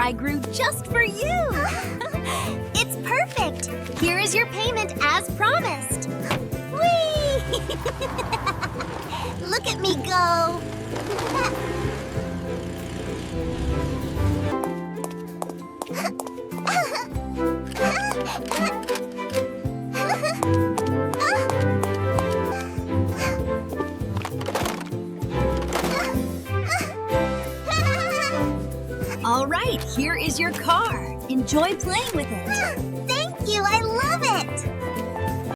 I grew just for you. It's perfect. Here is your payment as promised. Whee! Look at me go. All right, here is your car. Enjoy playing with it. Thank you, I love